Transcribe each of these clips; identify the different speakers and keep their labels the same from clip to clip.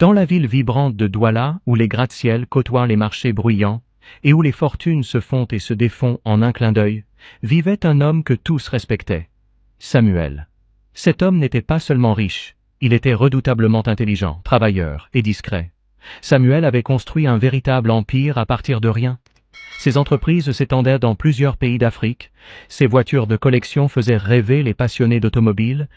Speaker 1: Dans la ville vibrante de Douala, où les gratte-ciels côtoient les marchés bruyants, et où les fortunes se font et se défont en un clin d'œil, vivait un homme que tous respectaient. Samuel. Cet homme n'était pas seulement riche, il était redoutablement intelligent, travailleur et discret. Samuel avait construit un véritable empire à partir de rien. Ses entreprises s'étendaient dans plusieurs pays d'Afrique, ses voitures de collection faisaient rêver les passionnés d'automobiles,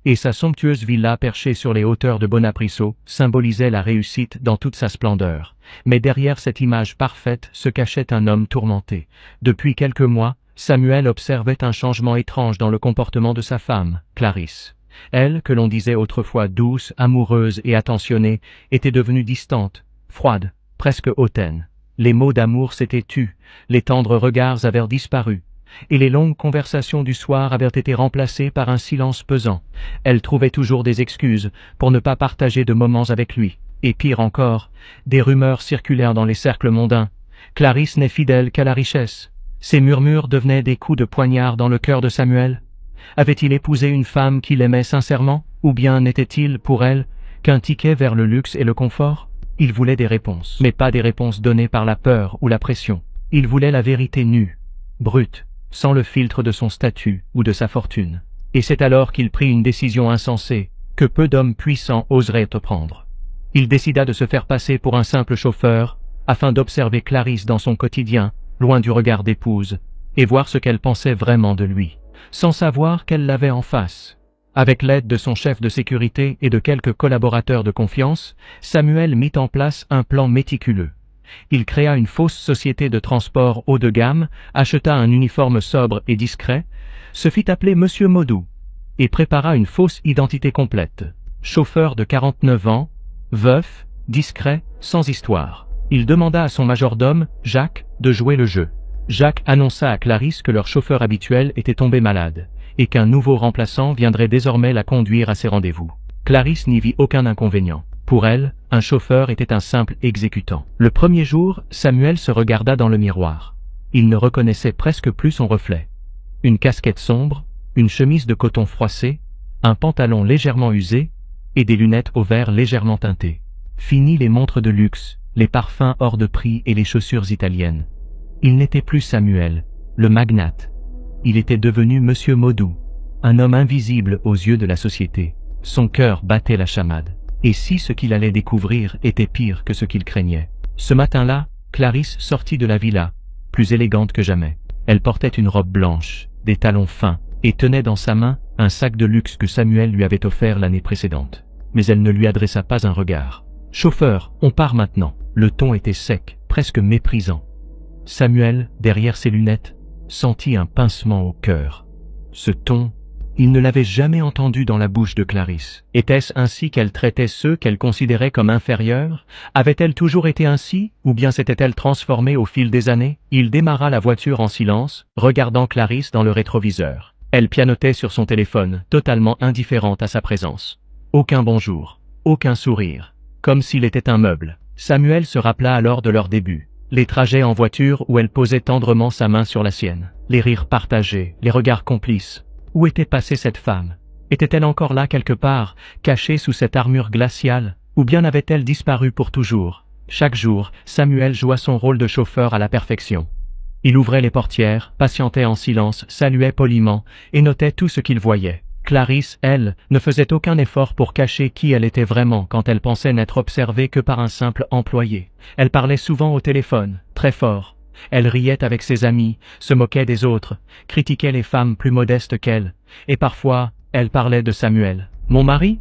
Speaker 1: et sa somptueuse villa perchée sur les hauteurs de Bonapriso symbolisait la réussite dans toute sa splendeur. Mais derrière cette image parfaite se cachait un homme tourmenté. Depuis quelques mois, Samuel observait un changement étrange dans le comportement de sa femme, Clarisse. Elle, que l'on disait autrefois douce, amoureuse et attentionnée, était devenue distante, froide, presque hautaine. Les mots d'amour s'étaient tus, les tendres regards avaient disparu, et les longues conversations du soir avaient été remplacées par un silence pesant. Elle trouvait toujours des excuses pour ne pas partager de moments avec lui. Et pire encore, des rumeurs circulèrent dans les cercles mondains. Clarisse n'est fidèle qu'à la richesse. Ces murmures devenaient des coups de poignard dans le cœur de Samuel. Avait-il épousé une femme qu'il aimait sincèrement, ou bien n'était-il, pour elle, qu'un ticket vers le luxe et le confort? Il voulait des réponses, mais pas des réponses données par la peur ou la pression. Il voulait la vérité nue, brute, sans le filtre de son statut ou de sa fortune. Et c'est alors qu'il prit une décision insensée, que peu d'hommes puissants oseraient prendre. Il décida de se faire passer pour un simple chauffeur, afin d'observer Clarisse dans son quotidien, loin du regard d'épouse, et voir ce qu'elle pensait vraiment de lui, sans savoir qu'elle l'avait en face. Avec l'aide de son chef de sécurité et de quelques collaborateurs de confiance, Samuel mit en place un plan méticuleux. Il créa une fausse société de transport haut de gamme, acheta un uniforme sobre et discret, se fit appeler Monsieur Modou, et prépara une fausse identité complète. Chauffeur de 49 ans, veuf, discret, sans histoire. Il demanda à son majordome, Jacques, de jouer le jeu. Jacques annonça à Clarisse que leur chauffeur habituel était tombé malade, et qu'un nouveau remplaçant viendrait désormais la conduire à ses rendez-vous. Clarisse n'y vit aucun inconvénient. Pour elle, un chauffeur était un simple exécutant. Le premier jour, Samuel se regarda dans le miroir. Il ne reconnaissait presque plus son reflet. Une casquette sombre, une chemise de coton froissée, un pantalon légèrement usé, et des lunettes au verre légèrement teintées. Fini les montres de luxe, les parfums hors de prix et les chaussures italiennes. Il n'était plus Samuel, le magnate. Il était devenu Monsieur Modou, un homme invisible aux yeux de la société. Son cœur battait la chamade. Et si ce qu'il allait découvrir était pire que ce qu'il craignait? Ce matin-là, Clarisse sortit de la villa, plus élégante que jamais. Elle portait une robe blanche, des talons fins, et tenait dans sa main un sac de luxe que Samuel lui avait offert l'année précédente. Mais elle ne lui adressa pas un regard. « Chauffeur, on part maintenant !» Le ton était sec, presque méprisant. Samuel, derrière ses lunettes, sentit un pincement au cœur. Ce ton, il ne l'avait jamais entendu dans la bouche de Clarisse. Était-ce ainsi qu'elle traitait ceux qu'elle considérait comme inférieurs? Avait-elle toujours été ainsi, ou bien s'était-elle transformée au fil des années? Il démarra la voiture en silence, regardant Clarisse dans le rétroviseur. Elle pianotait sur son téléphone, totalement indifférente à sa présence. Aucun bonjour, aucun sourire, comme s'il était un meuble. Samuel se rappela alors de leur début. Les trajets en voiture où elle posait tendrement sa main sur la sienne. Les rires partagés, les regards complices. Où était passée cette femme? Était-elle encore là quelque part, cachée sous cette armure glaciale, ou bien avait-elle disparu pour toujours? Chaque jour, Samuel joua son rôle de chauffeur à la perfection. Il ouvrait les portières, patientait en silence, saluait poliment, et notait tout ce qu'il voyait. Clarisse, elle, ne faisait aucun effort pour cacher qui elle était vraiment quand elle pensait n'être observée que par un simple employé. Elle parlait souvent au téléphone, très fort. Elle riait avec ses amis, se moquait des autres, critiquait les femmes plus modestes qu'elle, et parfois, elle parlait de Samuel. « Mon mari?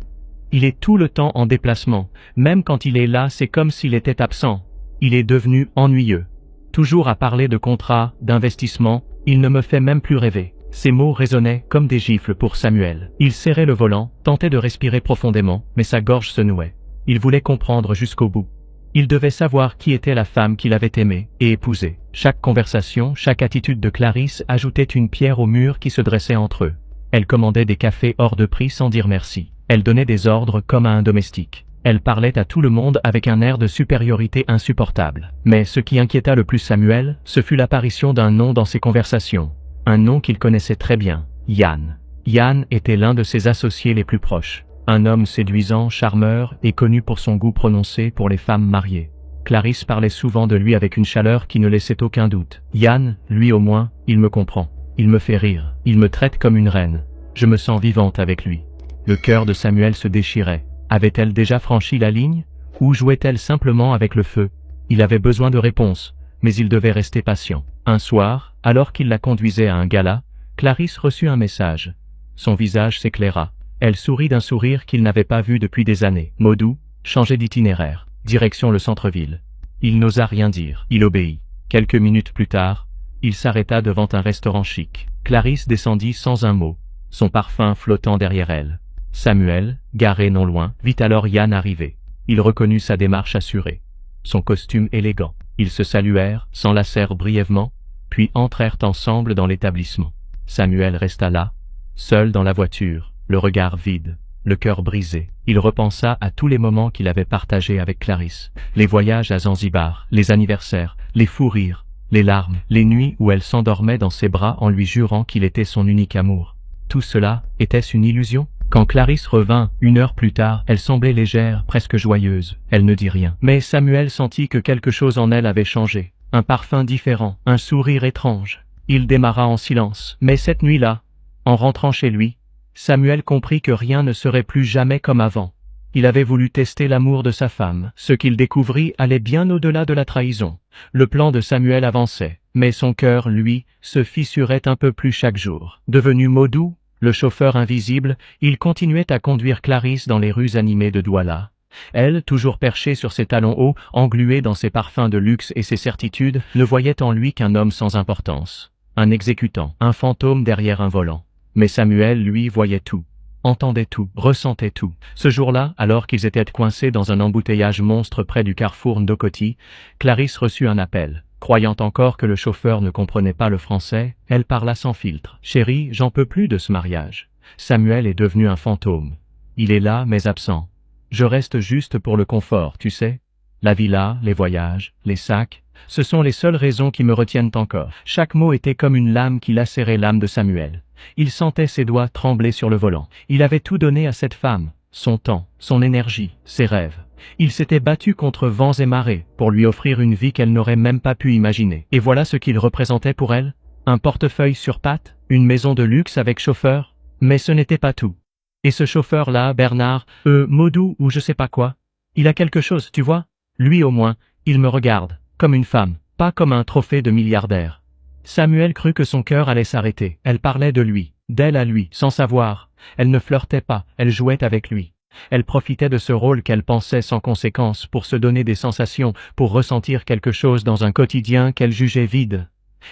Speaker 1: Il est tout le temps en déplacement, même quand il est là c'est comme s'il était absent. Il est devenu ennuyeux. Toujours à parler de contrats, d'investissements, il ne me fait même plus rêver. » Ces mots résonnaient comme des gifles pour Samuel. Il serrait le volant, tentait de respirer profondément, mais sa gorge se nouait. Il voulait comprendre jusqu'au bout. Il devait savoir qui était la femme qu'il avait aimée et épousée. Chaque conversation, chaque attitude de Clarisse ajoutait une pierre au mur qui se dressait entre eux. Elle commandait des cafés hors de prix sans dire merci. Elle donnait des ordres comme à un domestique. Elle parlait à tout le monde avec un air de supériorité insupportable. Mais ce qui inquiéta le plus Samuel, ce fut l'apparition d'un nom dans ses conversations. Un nom qu'il connaissait très bien, Yann. Yann était l'un de ses associés les plus proches. Un homme séduisant, charmeur et connu pour son goût prononcé pour les femmes mariées. Clarisse parlait souvent de lui avec une chaleur qui ne laissait aucun doute. Yann, lui au moins, il me comprend. Il me fait rire. Il me traite comme une reine. Je me sens vivante avec lui. Le cœur de Samuel se déchirait. Avait-elle déjà franchi la ligne? Ou jouait-elle simplement avec le feu? Il avait besoin de réponses, mais il devait rester patient. Un soir, alors qu'il la conduisait à un gala, Clarisse reçut un message. Son visage s'éclaira. Elle sourit d'un sourire qu'il n'avait pas vu depuis des années. Modou, changer d'itinéraire. Direction le centre-ville. Il n'osa rien dire. Il obéit. Quelques minutes plus tard, il s'arrêta devant un restaurant chic. Clarisse descendit sans un mot, son parfum flottant derrière elle. Samuel, garé non loin, vit alors Yann arriver. Il reconnut sa démarche assurée. Son costume élégant. Ils se saluèrent, s'enlacèrent brièvement, puis entrèrent ensemble dans l'établissement. Samuel resta là, seul dans la voiture, le regard vide, le cœur brisé. Il repensa à tous les moments qu'il avait partagés avec Clarisse. Les voyages à Zanzibar, les anniversaires, les fous rires, les larmes, les nuits où elle s'endormait dans ses bras en lui jurant qu'il était son unique amour. Tout cela, était-ce une illusion? Quand Clarisse revint, 1 heure plus tard, elle semblait légère, presque joyeuse. Elle ne dit rien. Mais Samuel sentit que quelque chose en elle avait changé. Un parfum différent, un sourire étrange. Il démarra en silence. Mais cette nuit-là, en rentrant chez lui, Samuel comprit que rien ne serait plus jamais comme avant. Il avait voulu tester l'amour de sa femme. Ce qu'il découvrit allait bien au-delà de la trahison. Le plan de Samuel avançait, mais son cœur, lui, se fissurait un peu plus chaque jour. Devenu Modou, le chauffeur invisible, il continuait à conduire Clarisse dans les rues animées de Douala. Elle, toujours perchée sur ses talons hauts, engluée dans ses parfums de luxe et ses certitudes, ne voyait en lui qu'un homme sans importance. Un exécutant, un fantôme derrière un volant. Mais Samuel, lui, voyait tout, entendait tout, ressentait tout. Ce jour-là, alors qu'ils étaient coincés dans un embouteillage monstre près du carrefour Ndokoti, Clarisse reçut un appel. Croyant encore que le chauffeur ne comprenait pas le français, elle parla sans filtre. « Chérie, j'en peux plus de ce mariage. Samuel est devenu un fantôme. Il est là, mais absent. Je reste juste pour le confort, tu sais. La villa, les voyages, les sacs, ce sont les seules raisons qui me retiennent encore. » Chaque mot était comme une lame qui lacérait l'âme de Samuel. Il sentait ses doigts trembler sur le volant. Il avait tout donné à cette femme, son temps, son énergie, ses rêves. Il s'était battu contre vents et marées pour lui offrir une vie qu'elle n'aurait même pas pu imaginer. Et voilà ce qu'il représentait pour elle. Un portefeuille sur pattes, une maison de luxe avec chauffeur. Mais ce n'était pas tout. Et ce chauffeur-là, Bernard, Modou ou je sais pas quoi, il a quelque chose, tu vois. Lui au moins, il me regarde, comme une femme, pas comme un trophée de milliardaire. Samuel crut que son cœur allait s'arrêter. Elle parlait de lui, d'elle à lui, sans savoir. Elle ne flirtait pas, elle jouait avec lui. Elle profitait de ce rôle qu'elle pensait sans conséquence pour se donner des sensations, pour ressentir quelque chose dans un quotidien qu'elle jugeait vide.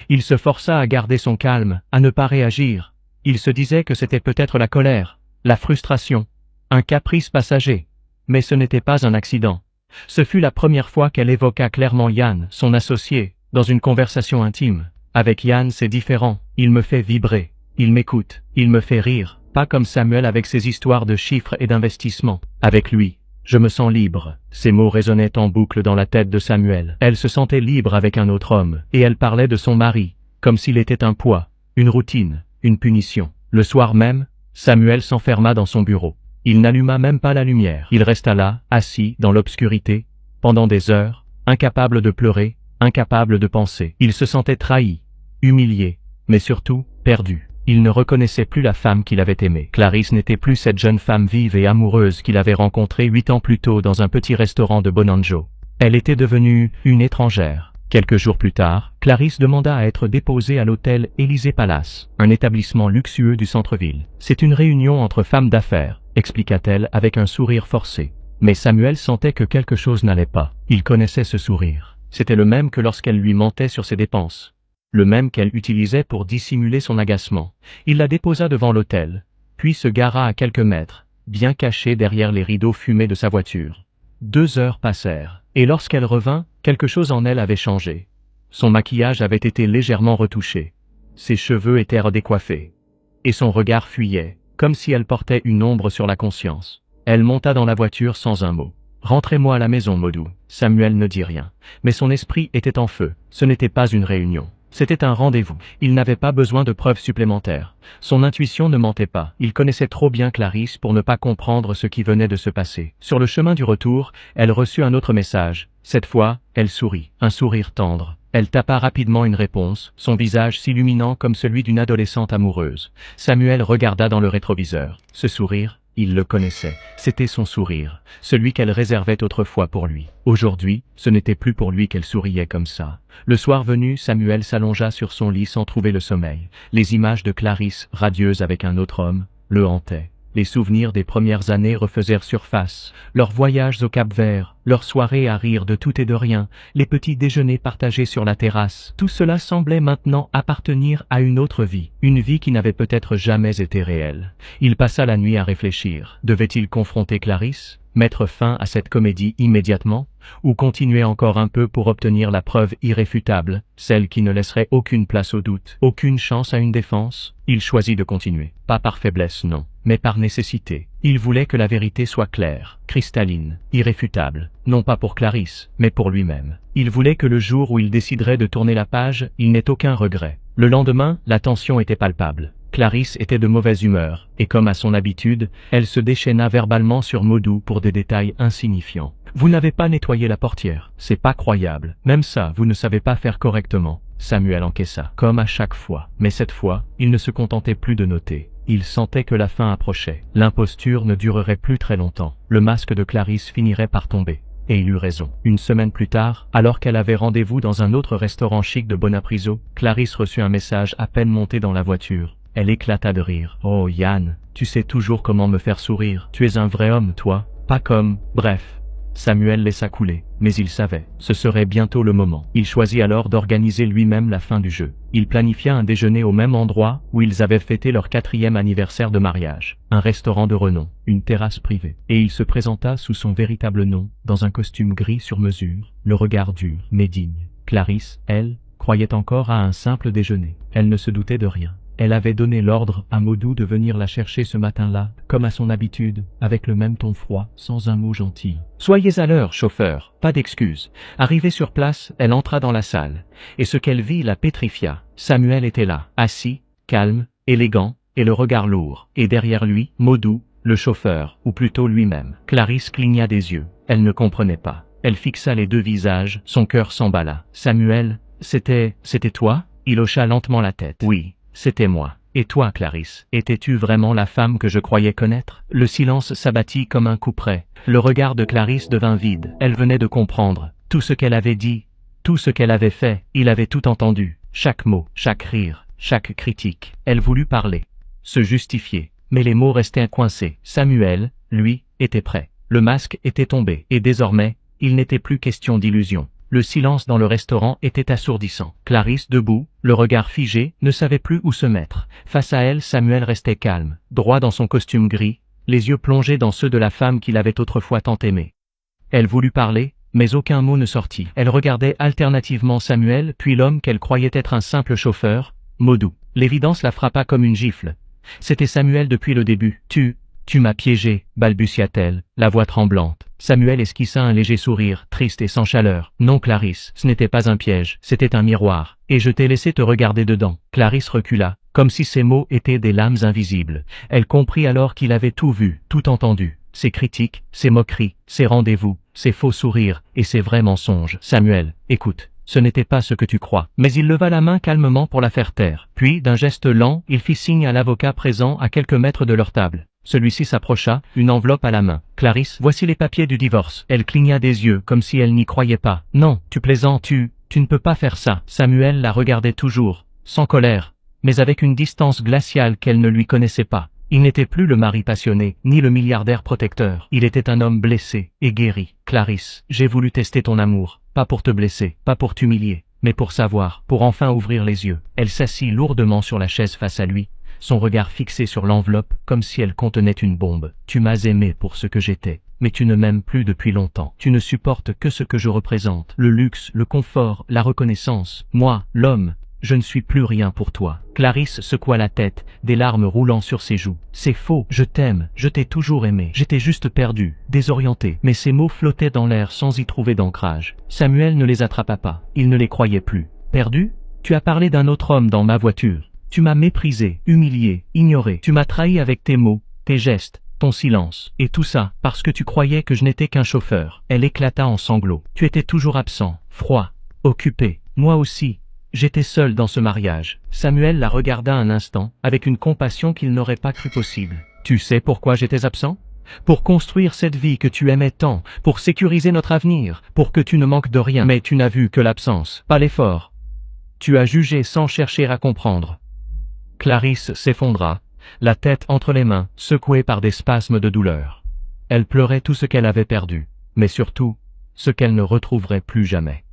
Speaker 1: Il se força à garder son calme, à ne pas réagir. Il se disait que c'était peut-être la colère, la frustration, un caprice passager. Mais ce n'était pas un accident. Ce fut la première fois qu'elle évoqua clairement Yann, son associé, dans une conversation intime. Avec Yann, c'est différent. Il me fait vibrer. Il m'écoute. Il me fait rire. Pas comme Samuel avec ses histoires de chiffres et d'investissement. Avec lui, je me sens libre. Ces mots résonnaient en boucle dans la tête de Samuel. Elle se sentait libre avec un autre homme. Et elle parlait de son mari, comme s'il était un poids, une routine, une punition. Le soir même, Samuel s'enferma dans son bureau. Il n'alluma même pas la lumière. Il resta là, assis, dans l'obscurité, pendant des heures, incapable de pleurer, incapable de penser. Il se sentait trahi, humilié, mais surtout, perdu. Il ne reconnaissait plus la femme qu'il avait aimée. Clarisse n'était plus cette jeune femme vive et amoureuse qu'il avait rencontrée 8 ans plus tôt dans un petit restaurant de Bonanjo. Elle était devenue une étrangère. Quelques jours plus tard, Clarisse demanda à être déposée à l'hôtel Élysée Palace, un établissement luxueux du centre-ville. « C'est une réunion entre femmes d'affaires », expliqua-t-elle avec un sourire forcé. Mais Samuel sentait que quelque chose n'allait pas. Il connaissait ce sourire. C'était le même que lorsqu'elle lui mentait sur ses dépenses. Le même qu'elle utilisait pour dissimuler son agacement. Il la déposa devant l'hôtel, puis se gara à quelques mètres, bien caché derrière les rideaux fumés de sa voiture. 2 heures passèrent, et lorsqu'elle revint, quelque chose en elle avait changé. Son maquillage avait été légèrement retouché. Ses cheveux étaient redécoiffés. Et son regard fuyait, comme si elle portait une ombre sur la conscience. Elle monta dans la voiture sans un mot. « Rentrez-moi à la maison, Modou. » Samuel ne dit rien, mais son esprit était en feu. Ce n'était pas une réunion. C'était un rendez-vous. Il n'avait pas besoin de preuves supplémentaires. Son intuition ne mentait pas. Il connaissait trop bien Clarisse pour ne pas comprendre ce qui venait de se passer. Sur le chemin du retour, elle reçut un autre message. Cette fois, elle sourit. Un sourire tendre. Elle tapa rapidement une réponse, son visage s'illuminant comme celui d'une adolescente amoureuse. Samuel regarda dans le rétroviseur. Ce sourire, il le connaissait. C'était son sourire, celui qu'elle réservait autrefois pour lui. Aujourd'hui, ce n'était plus pour lui qu'elle souriait comme ça. Le soir venu, Samuel s'allongea sur son lit sans trouver le sommeil. Les images de Clarisse, radieuse avec un autre homme, le hantaient. Les souvenirs des premières années refaisèrent surface, leurs voyages au Cap-Vert, leurs soirées à rire de tout et de rien, les petits déjeuners partagés sur la terrasse, tout cela semblait maintenant appartenir à une autre vie, une vie qui n'avait peut-être jamais été réelle. Il passa la nuit à réfléchir. Devait-il confronter Clarisse, mettre fin à cette comédie immédiatement, ou continuer encore un peu pour obtenir la preuve irréfutable, celle qui ne laisserait aucune place au doute, aucune chance à une défense? Il choisit de continuer, pas par faiblesse non, mais par nécessité. Il voulait que la vérité soit claire, cristalline, irréfutable, non pas pour Clarisse, mais pour lui-même. Il voulait que le jour où il déciderait de tourner la page, il n'ait aucun regret. Le lendemain, la tension était palpable. Clarisse était de mauvaise humeur, et comme à son habitude, elle se déchaîna verbalement sur Modou pour des détails insignifiants. Vous n'avez pas nettoyé la portière, c'est pas croyable. Même ça, vous ne savez pas faire correctement. Samuel encaissa, comme à chaque fois. Mais cette fois, il ne se contentait plus de noter. Il sentait que la fin approchait. L'imposture ne durerait plus très longtemps. Le masque de Clarisse finirait par tomber. Et il eut raison. Une semaine plus tard, alors qu'elle avait rendez-vous dans un autre restaurant chic de Bonapriso, Clarisse reçut un message à peine monté dans la voiture. Elle éclata de rire. « Oh Yann, tu sais toujours comment me faire sourire. Tu es un vrai homme, toi. Pas comme... » Bref. Samuel laissa couler, mais il savait. Ce serait bientôt le moment. Il choisit alors d'organiser lui-même la fin du jeu. Il planifia un déjeuner au même endroit où ils avaient fêté leur 4e anniversaire de mariage. Un restaurant de renom, une terrasse privée. Et il se présenta sous son véritable nom, dans un costume gris sur mesure, le regard dur, mais digne. Clarisse, elle, croyait encore à un simple déjeuner. Elle ne se doutait de rien. Elle avait donné l'ordre à Modou de venir la chercher ce matin-là, comme à son habitude, avec le même ton froid, sans un mot gentil. « Soyez à l'heure, chauffeur, pas d'excuses. » Arrivée sur place, elle entra dans la salle, et ce qu'elle vit la pétrifia. Samuel était là, assis, calme, élégant, et le regard lourd, et derrière lui, Modou, le chauffeur, ou plutôt lui-même. Clarisse cligna des yeux. Elle ne comprenait pas. Elle fixa les deux visages, son cœur s'emballa. « Samuel, c'était toi ?» Il hocha lentement la tête. « Oui. C'était moi. Et toi, Clarisse, étais-tu vraiment la femme que je croyais connaître ?» Le silence s'abattit comme un couperet. Le regard de Clarisse devint vide. Elle venait de comprendre. Tout ce qu'elle avait dit, tout ce qu'elle avait fait, il avait tout entendu. Chaque mot, chaque rire, chaque critique. Elle voulut parler, se justifier. Mais les mots restaient coincés. Samuel, lui, était prêt. Le masque était tombé. Et désormais, il n'était plus question d'illusion. Le silence dans le restaurant était assourdissant. Clarisse, debout, le regard figé, ne savait plus où se mettre. Face à elle, Samuel restait calme, droit dans son costume gris, les yeux plongés dans ceux de la femme qu'il avait autrefois tant aimée. Elle voulut parler, mais aucun mot ne sortit. Elle regardait alternativement Samuel, puis l'homme qu'elle croyait être un simple chauffeur, Modou. L'évidence la frappa comme une gifle. C'était Samuel depuis le début. Tu m'as piégé, balbutia-t-elle, la voix tremblante. Samuel esquissa un léger sourire, triste et sans chaleur. Non, Clarisse, ce n'était pas un piège, c'était un miroir, et je t'ai laissé te regarder dedans. Clarisse recula, comme si ces mots étaient des lames invisibles. Elle comprit alors qu'il avait tout vu, tout entendu. Ses critiques, ses moqueries, ses rendez-vous, ses faux sourires, et ses vrais mensonges. Samuel, écoute. Ce n'était pas ce que tu crois. Mais il leva la main calmement pour la faire taire. Puis, d'un geste lent, il fit signe à l'avocat présent à quelques mètres de leur table. Celui-ci s'approcha, une enveloppe à la main. « Clarisse, voici les papiers du divorce. » Elle cligna des yeux, comme si elle n'y croyait pas. « Non, tu plaisantes, tu ne peux pas faire ça. » Samuel la regardait toujours, sans colère, mais avec une distance glaciale qu'elle ne lui connaissait pas. Il n'était plus le mari passionné, ni le milliardaire protecteur. Il était un homme blessé et guéri. « Clarisse, j'ai voulu tester ton amour, pas pour te blesser, pas pour t'humilier, mais pour savoir, pour enfin ouvrir les yeux. » Elle s'assit lourdement sur la chaise face à lui, son regard fixé sur l'enveloppe, comme si elle contenait une bombe. « Tu m'as aimé pour ce que j'étais, mais tu ne m'aimes plus depuis longtemps. Tu ne supportes que ce que je représente, le luxe, le confort, la reconnaissance. Moi, l'homme, je ne suis plus rien pour toi. » Clarisse secoua la tête, des larmes roulant sur ses joues. « C'est faux, je t'aime, je t'ai toujours aimé. J'étais juste perdu, désorienté. » Mais ces mots flottaient dans l'air sans y trouver d'ancrage. Samuel ne les attrapa pas, il ne les croyait plus. « Perdu ? Tu as parlé d'un autre homme dans ma voiture. Tu m'as méprisé, humilié, ignoré. Tu m'as trahi avec tes mots, tes gestes, ton silence. Et tout ça, parce que tu croyais que je n'étais qu'un chauffeur. Elle éclata en sanglots. Tu étais toujours absent, froid, occupé. Moi aussi. J'étais seul dans ce mariage. Samuel la regarda un instant, avec une compassion qu'il n'aurait pas cru possible. Tu sais pourquoi j'étais absent? Pour construire cette vie que tu aimais tant, pour sécuriser notre avenir, pour que tu ne manques de rien. Mais tu n'as vu que l'absence, pas l'effort. Tu as jugé sans chercher à comprendre. Clarisse s'effondra, la tête entre les mains, secouée par des spasmes de douleur. Elle pleurait tout ce qu'elle avait perdu, mais surtout, ce qu'elle ne retrouverait plus jamais.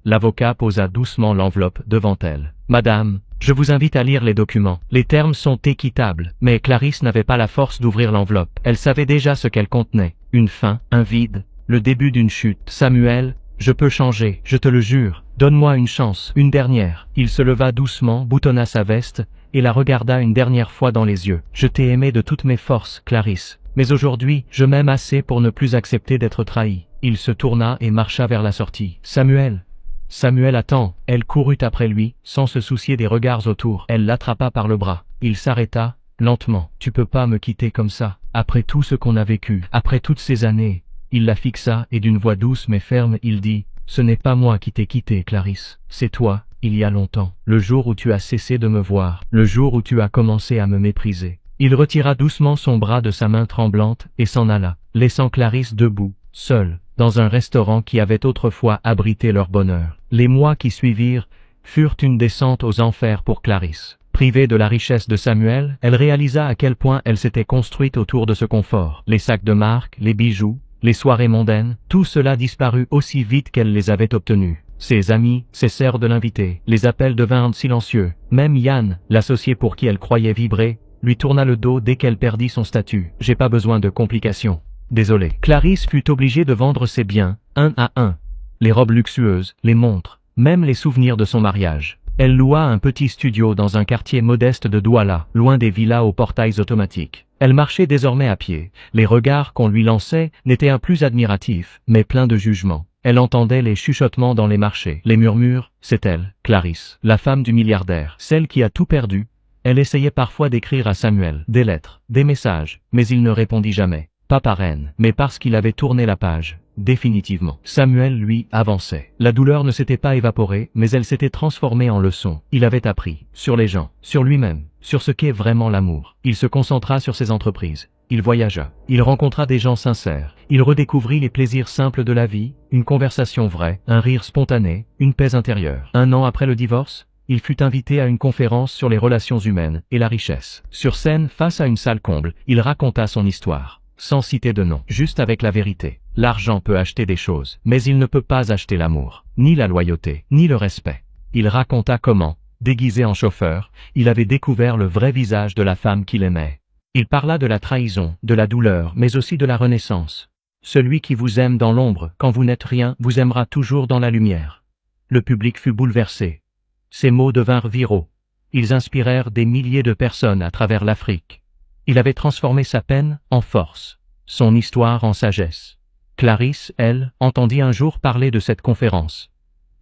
Speaker 1: L'avocat posa doucement l'enveloppe devant elle. « Madame, je vous invite à lire les documents. Les termes sont équitables. » Mais Clarisse n'avait pas la force d'ouvrir l'enveloppe. Elle savait déjà ce qu'elle contenait. Une fin, un vide, le début d'une chute. « Samuel, je peux changer, je te le jure. Donne-moi une chance, une dernière. » Il se leva doucement, boutonna sa veste, et la regarda une dernière fois dans les yeux. « Je t'ai aimé de toutes mes forces, Clarisse. Mais aujourd'hui, je m'aime assez pour ne plus accepter d'être trahi. » Il se tourna et marcha vers la sortie. « Samuel !» Samuel attend. Elle courut après lui, sans se soucier des regards autour. Elle l'attrapa par le bras. Il s'arrêta, lentement. « Tu peux pas me quitter comme ça, après tout ce qu'on a vécu, après toutes ces années. » Il la fixa, et d'une voix douce mais ferme, il dit, « Ce n'est pas moi qui t'ai quitté, Clarisse. C'est toi, il y a longtemps. Le jour où tu as cessé de me voir, le jour où tu as commencé à me mépriser. » Il retira doucement son bras de sa main tremblante, et s'en alla, laissant Clarisse debout, seule, dans un restaurant qui avait autrefois abrité leur bonheur. Les mois qui suivirent furent une descente aux enfers pour Clarisse. Privée de la richesse de Samuel, elle réalisa à quel point elle s'était construite autour de ce confort. Les sacs de marque, les bijoux, les soirées mondaines, tout cela disparut aussi vite qu'elle les avait obtenus. Ses amis cessèrent de l'inviter, les appels devinrent silencieux. Même Yann, l'associé pour qui elle croyait vibrer, lui tourna le dos dès qu'elle perdit son statut. « J'ai pas besoin de complications. Désolé. » Clarisse fut obligée de vendre ses biens, un à un. Les robes luxueuses, les montres, même les souvenirs de son mariage. Elle loua un petit studio dans un quartier modeste de Douala, loin des villas aux portails automatiques. Elle marchait désormais à pied. Les regards qu'on lui lançait n'étaient plus admiratifs, mais pleins de jugement. Elle entendait les chuchotements dans les marchés. Les murmures, c'est elle, Clarisse, la femme du milliardaire, celle qui a tout perdu. Elle essayait parfois d'écrire à Samuel des lettres, des messages, mais il ne répondit jamais. Pas par haine, mais parce qu'il avait tourné la page, définitivement. Samuel, lui, avançait. La douleur ne s'était pas évaporée, mais elle s'était transformée en leçon. Il avait appris, sur les gens, sur lui-même, sur ce qu'est vraiment l'amour. Il se concentra sur ses entreprises. Il voyagea. Il rencontra des gens sincères. Il redécouvrit les plaisirs simples de la vie, une conversation vraie, un rire spontané, une paix intérieure. 1 an après le divorce, il fut invité à une conférence sur les relations humaines et la richesse. Sur scène, face à une salle comble, il raconta son histoire, sans citer de nom, juste avec la vérité. L'argent peut acheter des choses, mais il ne peut pas acheter l'amour, ni la loyauté, ni le respect. Il raconta comment, déguisé en chauffeur, il avait découvert le vrai visage de la femme qu'il aimait. Il parla de la trahison, de la douleur, mais aussi de la renaissance. Celui qui vous aime dans l'ombre, quand vous n'êtes rien, vous aimera toujours dans la lumière. Le public fut bouleversé. Ces mots devinrent viraux. Ils inspirèrent des milliers de personnes à travers l'Afrique. Il avait transformé sa peine en force, son histoire en sagesse. Clarisse, elle, entendit un jour parler de cette conférence.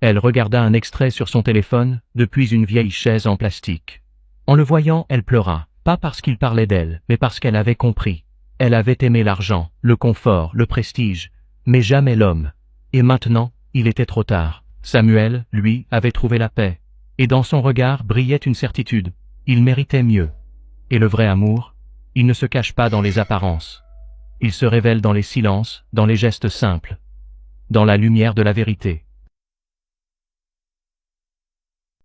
Speaker 1: Elle regarda un extrait sur son téléphone, depuis une vieille chaise en plastique. En le voyant, elle pleura, pas parce qu'il parlait d'elle, mais parce qu'elle avait compris. Elle avait aimé l'argent, le confort, le prestige, mais jamais l'homme. Et maintenant, il était trop tard. Samuel, lui, avait trouvé la paix. Et dans son regard brillait une certitude. Il méritait mieux. Et le vrai amour, il ne se cache pas dans les apparences. Il se révèle dans les silences, dans les gestes simples, dans la lumière de la vérité.